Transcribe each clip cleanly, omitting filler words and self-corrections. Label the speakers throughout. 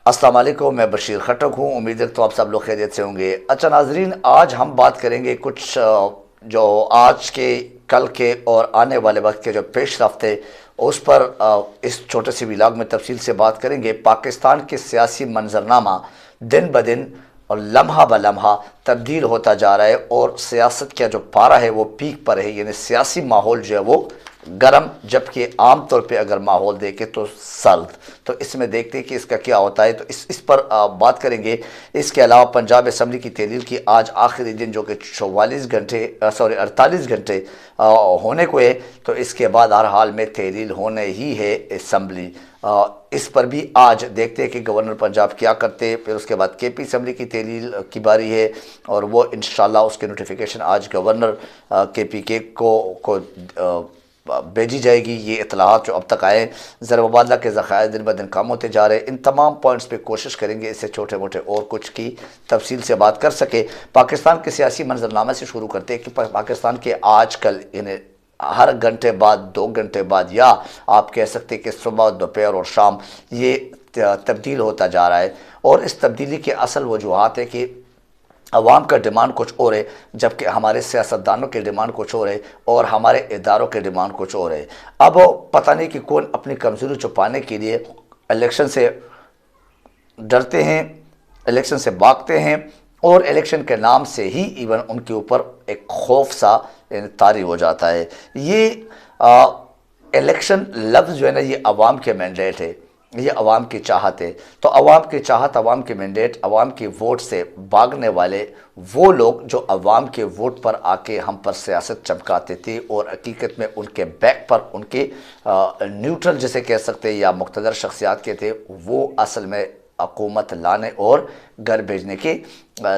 Speaker 1: السلام علیکم، میں بشیر خٹک ہوں۔ امید ہے تو آپ سب لوگ خیریت سے ہوں گے۔ اچھا ناظرین، آج ہم بات کریں گے کچھ جو آج کے، کل کے اور آنے والے وقت کے جو پیش رفت ہے اس پر اس چھوٹے سی ولاگ میں تفصیل سے بات کریں گے۔ پاکستان کے سیاسی منظرنامہ دن بدن اور لمحہ بہ لمحہ تبدیل ہوتا جا رہا ہے، اور سیاست کا جو پارہ ہے وہ پیک پر ہے، یعنی سیاسی ماحول جو ہے وہ گرم، جبکہ عام طور پہ اگر ماحول دیکھیں تو سرد۔ تو اس میں دیکھتے ہیں کہ اس کا کیا ہوتا ہے، تو اس پر بات کریں گے۔ اس کے علاوہ پنجاب اسمبلی کی تحلیل کی آج آخری دن، جو کہ 48 گھنٹے ہونے کو ہے، تو اس کے بعد ہر حال میں تحلیل ہونے ہی ہے اسمبلی۔ اس پر بھی آج دیکھتے ہیں کہ گورنر پنجاب کیا کرتے، پھر اس کے بعد کے پی اسمبلی کی تحلیل کی باری ہے، اور وہ انشاءاللہ اس کے نوٹیفیکیشن آج گورنر کے پی کے کو بھیجی جائے گی۔ یہ اطلاعات جو اب تک آئے، زر مبادلہ کے ذخائر دن بدن کم ہوتے جا رہے ہیں۔ ان تمام پوائنٹس پہ کوشش کریں گے اس سے چھوٹے موٹے اور کچھ کی تفصیل سے بات کر سکے۔ پاکستان کے سیاسی منظرنامے سے شروع کرتے ہیں کہ پاکستان کے آج کل، یعنی ہر گھنٹے بعد، 2 گھنٹے بعد، یا آپ کہہ سکتے کہ صبح، دوپہر اور شام، یہ تبدیل ہوتا جا رہا ہے۔ اور اس تبدیلی کے اصل وجوہات ہے کہ عوام کا ڈیمانڈ کچھ اور ہے، جبکہ ہمارے سیاستدانوں کے ڈیمانڈ کچھ اور ہے، اور ہمارے اداروں کے ڈیمانڈ کچھ اور ہے۔ اب پتہ نہیں کہ کون اپنی کمزوری چھپانے کے لیے الیکشن سے ڈرتے ہیں، الیکشن سے بھاگتے ہیں، اور الیکشن کے نام سے ہی ایون ان کے اوپر ایک خوف سا طاری ہو جاتا ہے۔ یہ الیکشن لفظ جو ہے نا، یہ عوام کے مینڈیٹ ہے، یہ عوام کی چاہت ہے۔ تو عوام کی چاہت، عوام کی مینڈیٹ، عوام کی ووٹ سے بھاگنے والے وہ لوگ جو عوام کے ووٹ پر آ کے ہم پر سیاست چمکاتے تھے، اور حقیقت میں ان کے بیک پر ان کے نیوٹرل جسے کہہ سکتے یا مقتدر شخصیات کے تھے، وہ اصل میں حکومت لانے اور گھر بھیجنے کی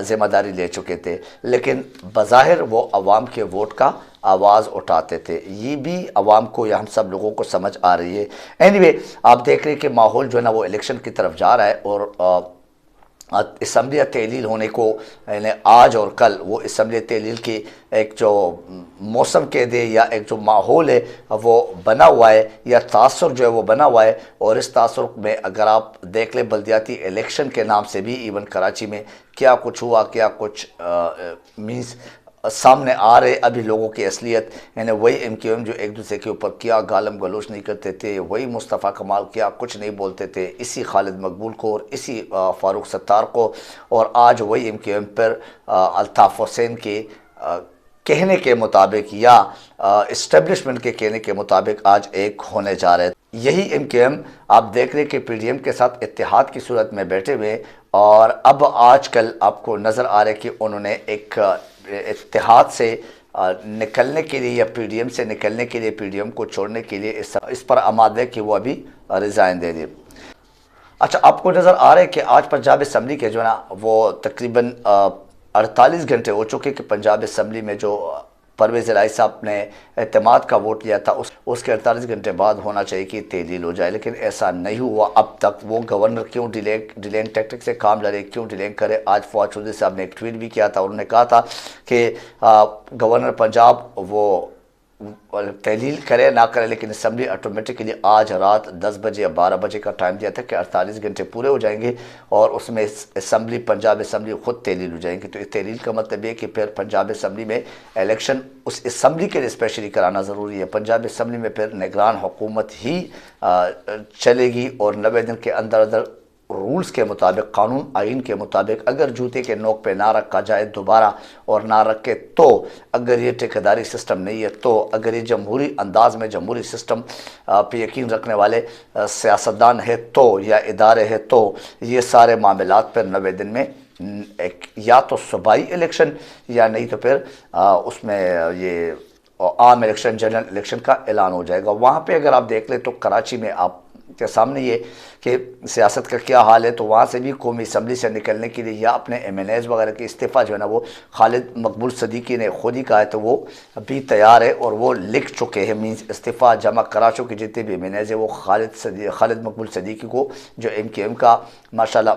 Speaker 1: ذمہ داری لے چکے تھے، لیکن بظاہر وہ عوام کے ووٹ کا آواز اٹھاتے تھے۔ یہ بھی عوام کو یا ہم سب لوگوں کو سمجھ آ رہی ہے۔ اینی آپ دیکھ رہے ہیں کہ ماحول جو ہے نا وہ الیکشن کی طرف جا رہا ہے، اور اسمبلی تحلیل ہونے کو، یعنی آج اور کل، وہ اسمبلی تحلیل کی ایک جو موسم کہہ دے یا ایک جو ماحول ہے وہ بنا ہوا ہے، یا تاثر جو ہے وہ بنا ہوا ہے۔ اور اس تاثر میں اگر آپ دیکھ لیں، بلدیاتی الیکشن کے نام سے بھی ایون کراچی میں کیا کچھ ہوا، کیا کچھ مینس سامنے آ رہے ابھی لوگوں کی اصلیت، یعنی وہی ایم کیو ایم جو ایک دوسرے کے اوپر کیا گالم گلوچ نہیں کرتے تھے، وہی مصطفیٰ کمال کیا کچھ نہیں بولتے تھے، اسی خالد مقبول کو اور اسی فاروق ستار کو، اور آج وہی ایم کیو ایم پر الطاف حسین کے کہنے کے مطابق یا اسٹیبلشمنٹ کے کہنے کے مطابق آج ایک ہونے جا رہے ہیں۔ یہی ایم کیو ایم آپ دیکھ رہے کہ پی ڈی ایم کے ساتھ اتحاد کی صورت میں بیٹھے ہوئے، اور اب آج کل آپ کو نظر آ رہا ہے کہ انہوں نے ایک اتحاد سے نکلنے کے لیے، یا پی ڈی ایم سے نکلنے کے لیے، پی ڈی ایم کو چھوڑنے کے لیے اس پر آمادہ ہے کہ وہ ابھی ریزائن دے دیں۔ اچھا، آپ کو نظر آ رہا ہے کہ آج پنجاب اسمبلی کے جو ہے نا وہ تقریباً 48 گھنٹے ہو چکے کہ پنجاب اسمبلی میں جو پرویز الہی صاحب نے اعتماد کا ووٹ لیا تھا، اس کے 48 گھنٹے بعد ہونا چاہیے کہ تحلیل ہو جائے، لیکن ایسا نہیں ہوا اب تک۔ وہ گورنر کیوں ڈیلینگ ٹیکٹک سے کام لڑے، کیوں ڈیلینگ کرے؟ آج فواد چودھری صاحب نے ایک ٹویٹ بھی کیا تھا، انہوں نے کہا تھا کہ گورنر پنجاب وہ تحلیل کرے نہ کرے، لیکن اسمبلی آٹومیٹکلی آج رات 10 بجے یا 12 بجے کا ٹائم دیا تھا کہ 48 گھنٹے پورے ہو جائیں گے، اور اس میں اسمبلی، پنجاب اسمبلی خود تحلیل ہو جائیں گی۔ تو اس تحلیل کا مطلب یہ کہ پھر پنجاب اسمبلی میں الیکشن اس اسمبلی کے لیے اسپیشلی کرانا ضروری ہے۔ پنجاب اسمبلی میں پھر نگران حکومت ہی چلے گی، اور 90 دن کے اندر اندر رولز کے مطابق، قانون آئین کے مطابق، اگر جوتے کے نوک پہ نہ رکھا جائے دوبارہ، اور نہ رکھے تو، اگر یہ ٹھیکیداری سسٹم نہیں ہے تو، اگر یہ جمہوری انداز میں جمہوری سسٹم پہ یقین رکھنے والے سیاستدان ہے تو، یا ادارے ہے تو، یہ سارے معاملات پر 90 دن میں ایک یا تو صوبائی الیکشن، یا نہیں تو پھر اس میں یہ عام الیکشن، جنرل الیکشن کا اعلان ہو جائے گا۔ وہاں پہ اگر آپ دیکھ لیں تو کراچی میں آپ کے سامنے یہ کہ سیاست کا کیا حال ہے، تو وہاں سے بھی قومی اسمبلی سے نکلنے کے لیے، یا اپنے ایم این ایز وغیرہ کی استعفیٰ جو ہے نا، وہ خالد مقبول صدیقی نے خود ہی کہا ہے، تو وہ بھی تیار ہے اور وہ لکھ چکے ہیں، مینس استعفیٰ جمع کرا چکے جتنے بھی ایم این ایز ہے، وہ خالد مقبول صدیقی کو، جو ایم کیو ایم کا ماشاءاللہ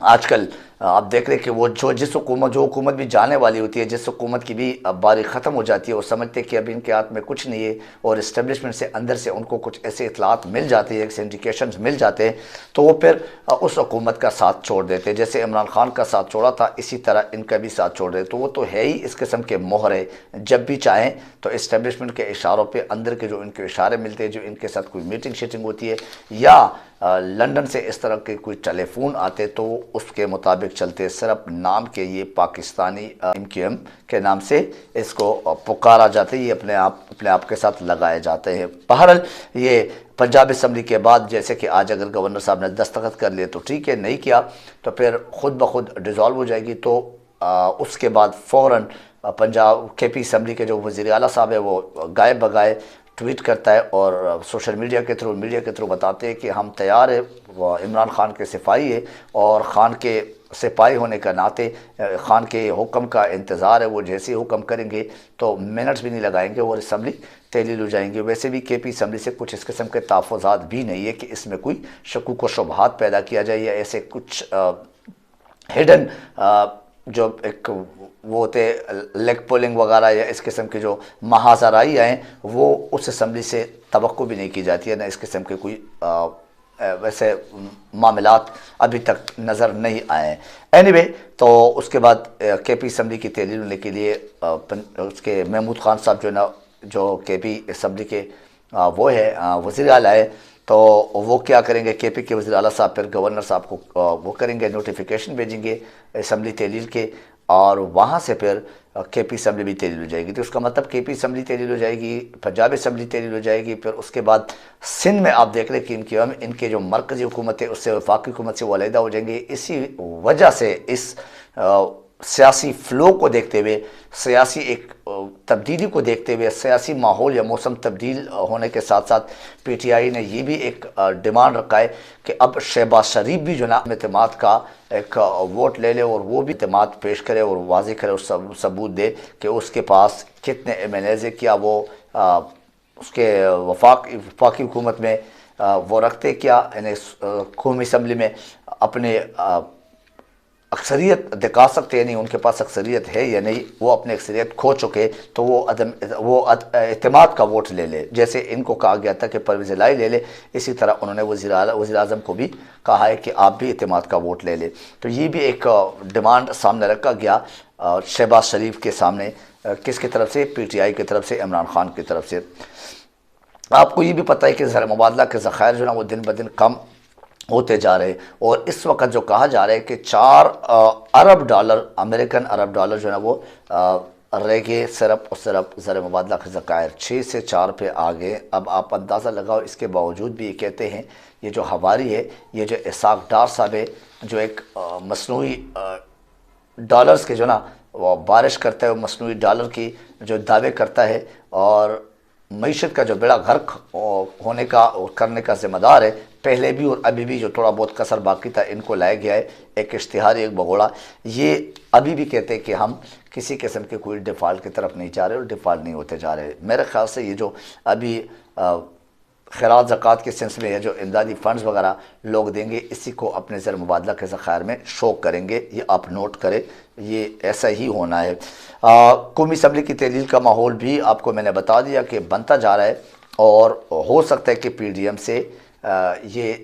Speaker 1: آج کل آپ دیکھ رہے کہ وہ جو حکومت بھی جانے والی ہوتی ہے، جس حکومت کی بھی باری ختم ہو جاتی ہے، وہ سمجھتے کہ اب ان کے ہاتھ میں کچھ نہیں ہے، اور اسٹیبلشمنٹ سے اندر سے ان کو کچھ ایسے اطلاعات مل جاتی ہے، انڈیکیشنز مل جاتے ہیں، تو وہ پھر اس حکومت کا ساتھ چھوڑ دیتے ہیں۔ جیسے عمران خان کا ساتھ چھوڑا تھا، اسی طرح ان کا بھی ساتھ چھوڑ دیتے، تو وہ تو ہے ہی اس قسم کے مہرے، جب بھی چاہیں تو اسٹیبلشمنٹ کے اشاروں پہ اندر کے جو ان کے اشارے ملتے ہیں، جو ان کے ساتھ کوئی میٹنگ شیٹنگ ہوتی ہے، یا لندن سے اس طرح کے کوئی ٹیلی فون آتے، تو اس کے مطابق چلتے، صرف نام کے یہ پاکستانی MQM کے نام سے اس کو پکارا جاتا ہے، یہ اپنے آپ کے ساتھ لگائے جاتے ہیں۔ بہرحال یہ پنجاب اسمبلی کے بعد جیسے کہ آج اگر گورنر صاحب نے دستخط کر لیے تو ٹھیک ہے، نہیں کیا تو پھر خود بخود ڈیزالو ہو جائے گی، تو اس کے بعد فوراً پنجاب KP اسمبلی کے جو وزیر اعلیٰ صاحب ہے وہ گائے بگائے ٹویٹ کرتا ہے، اور سوشل میڈیا کے تھرو بتاتے ہیں کہ ہم تیار ہیں، وہ عمران خان کے سپاہی ہے، اور خان کے سپاہی ہونے کا ناطے خان کے حکم کا انتظار ہے، وہ جیسے حکم کریں گے تو منٹس بھی نہیں لگائیں گے اور اسمبلی تحلیل ہو جائیں گے۔ ویسے بھی KP اسمبلی سے کچھ اس قسم کے تحفظات بھی نہیں ہے کہ اس میں کوئی شکوک و شبہات پیدا کیا جائے، یا ایسے کچھ ہڈن جو ایک وہ ہوتے لیگ پولنگ وغیرہ یا اس قسم کے جو محاذ آرائی ہیں، وہ اس اسمبلی سے توقع بھی نہیں کی جاتی ہے، نہ اس قسم کے کوئی ویسے معاملات ابھی تک نظر نہیں آئے ہیں۔ اینی تو اس کے بعد KP اسمبلی کی تحلیل ہونے کے لیے اس کے محمود خان صاحب جو KP اسمبلی کے وہ ہے وزیر اعلیٰ ہے، تو وہ کیا کریں گے، KP کے وزیر اعلیٰ صاحب پھر گورنر صاحب کو وہ کریں گے، نوٹیفیکیشن بھیجیں گے اسمبلی تحلیل کے، اور وہاں سے پھر KP اسمبلی بھی تحلیل ہو جائے گی۔ تو اس کا مطلب KP اسمبلی تحلیل ہو جائے گی، پنجاب اسمبلی تحلیل ہو جائے گی، پھر اس کے بعد سندھ میں آپ دیکھ رہے کہ ان کے جو مرکزی حکومت ہے اس سے وفاقی حکومت سے وہ علیحدہ ہو جائیں گے۔ اسی وجہ سے اس سیاسی فلو کو دیکھتے ہوئے، سیاسی ایک تبدیلی کو دیکھتے ہوئے، سیاسی ماحول یا موسم تبدیل ہونے کے ساتھ ساتھ PTI نے یہ بھی ایک ڈیمانڈ رکھا ہے کہ اب شہباز شریف بھی جو نا اعتماد کا ایک ووٹ لے لے، اور وہ بھی اعتماد پیش کرے اور واضح کرے اور ثبوت دے کہ اس کے پاس کتنے MNAs ہے، کیا وہ اس کے وفاقی حکومت میں وہ رکھتے، کیا یعنی قومی اسمبلی میں اپنے اکثریت دکھا سکتے ہیں، نہیں ان کے پاس اکثریت ہے یا نہیں، وہ اپنی اکثریت کھو چکے، تو وہ اعتماد کا ووٹ لے لے، جیسے ان کو کہا گیا تھا کہ پرویز الہی لے لے، اسی طرح انہوں نے وزیر اعظم کو بھی کہا ہے کہ آپ بھی اعتماد کا ووٹ لے لے۔ تو یہ بھی ایک ڈیمانڈ سامنے رکھا گیا شہباز شریف کے سامنے، کس کی طرف سے، PTI کی طرف سے، عمران خان کی طرف سے۔ آپ کو یہ بھی پتہ ہے کہ زر مبادلہ کے ذخائر جو نا وہ دن بدن کم ہوتے جا رہے، اور اس وقت جو کہا جا رہا ہے کہ 4 ارب ڈالر، امریکن ارب ڈالر جو ہے نا وہ رہ گئے صرف اور صرف زر مبادلہ کے ذخائر 6 سے 4 پہ آ گئے۔ اب آپ اندازہ لگاؤ، اس کے باوجود بھی یہ کہتے ہیں، یہ جو ہواری ہے، یہ جو اسحاق ڈار صاحب ہے، جو ایک مصنوعی ڈالرز کے جو نا وہ بارش کرتا ہے، وہ مصنوعی ڈالر کی جو دعوے کرتا ہے، اور معیشت کا جو بیڑا غرق ہونے کا کرنے کا ذمہ دار ہے، پہلے بھی اور ابھی بھی جو تھوڑا بہت کسر باقی تھا ان کو لایا گیا ہے، ایک اشتہاری، ایک بگوڑا۔ یہ ابھی بھی کہتے ہیں کہ ہم کسی قسم کے کوئی ڈیفالٹ کی طرف نہیں جا رہے اور ڈیفالٹ نہیں ہوتے جا رہے۔ میرے خیال سے یہ جو ابھی خیرات زکوٰۃ کے سلسلے میں جو امدادی فنڈز وغیرہ لوگ دیں گے، اسی کو اپنے زر مبادلہ کے ذخائر میں شو کریں گے، یہ آپ نوٹ کریں، یہ ایسا ہی ہونا ہے۔ قومی اسمبلی کی تحلیل کا ماحول بھی آپ کو میں نے بتا دیا کہ بنتا جا رہا ہے، اور ہو سکتا ہے کہ PDM سے یہ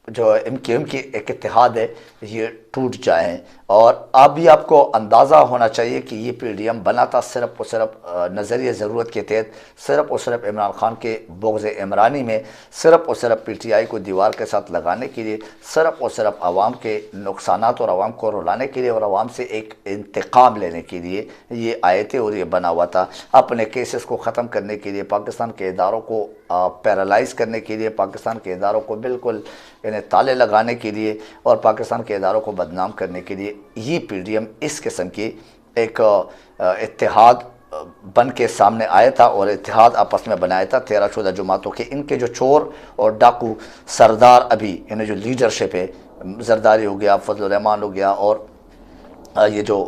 Speaker 1: جو MQM کی ایک اتحاد ہے یہ ٹوٹ جائیں، اور اب بھی آپ کو اندازہ ہونا چاہیے کہ یہ PDM بنا تھا صرف اور صرف نظریہ ضرورت کے تحت، صرف اور صرف عمران خان کے بغض عمرانی میں، صرف اور صرف PTI کو دیوار کے ساتھ لگانے کے لیے، صرف اور صرف عوام کے نقصانات اور عوام کو رلانے کے لیے اور عوام سے ایک انتقام لینے کے لیے یہ آئے تھے، اور یہ بنا ہوا تھا اپنے کیسز کو ختم کرنے کے لیے، پاکستان کے اداروں کو پیرالائز کرنے کے لیے، پاکستان کے اداروں کو بالکل انہیں تالے لگانے کے لیے، اور پاکستان کے اداروں کو بدنام کرنے کے لیے یہ PDM اس قسم کی ایک اتحاد بن کے سامنے آیا تھا، اور اتحاد آپس میں بنایا تھا 13-14 جماعتوں کے۔ ان کے جو چور اور ڈاکو سردار ابھی انہیں جو لیڈرشپ ہے، زرداری ہو گیا، فضل الرحمان ہو گیا، اور یہ جو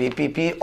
Speaker 1: PPP